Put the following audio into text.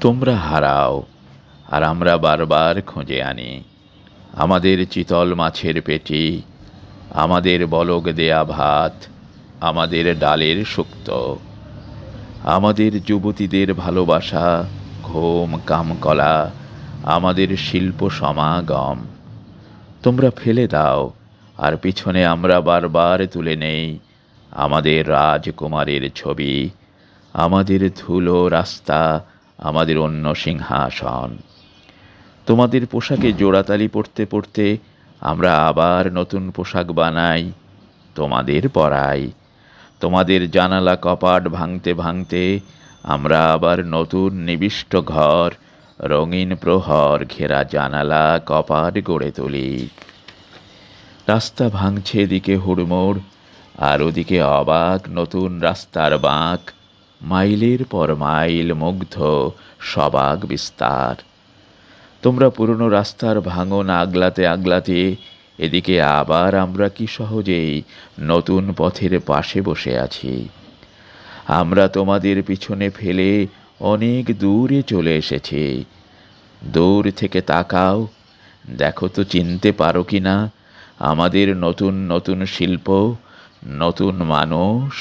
তোমরা হারাও আর আমরা বারবার খুঁজে আনি আমাদের চিতল মাছের পেটি, আমাদের বলক দেয়া ভাত, আমাদের ডালের শুক্তো, আমাদের যুবতীদের ভালোবাসা, ঘুম কামকলা, আমাদের শিল্প সমাগম। তোমরা ফেলে দাও আর পিছনে আমরা বারবার তুলে নেই আমাদের রাজকুমারের ছবি, আমাদের ধুলো রাস্তা, আমাদের অন্য সিংহাসন। তোমাদের পোশাকে জোড়াতালি পরতে পরতে আমরা আবার নতুন পোশাক বানাই, তোমাদের পরাই। তোমাদের জানালা কপাট ভাঙতে ভাঙতে আমরা আবার নতুন নিবিষ্ট ঘর, রঙিন প্রহর ঘেরা জানালা কপাট গড়ে তুলি। রাস্তা ভাঙছে এদিকে হুড়মুড়, আর ওদিকে অবাক নতুন রাস্তার বাঁক, মাইলের পর মাইল মুগ্ধ সবাক বিস্তার। তোমরা পুরনো রাস্তার ভাঙন আগলাতে আগলাতে এদিকে আবার আমরা কি সহজেই নতুন পথের পাশে বসে আছি। আমরা তোমাদের পিছনে ফেলে অনেক দূরে চলে এসেছি। দূর থেকে তাকাও, দেখো তো চিনতে পারো কি না আমাদের নতুন নতুন শিল্প, নতুন মানুষ।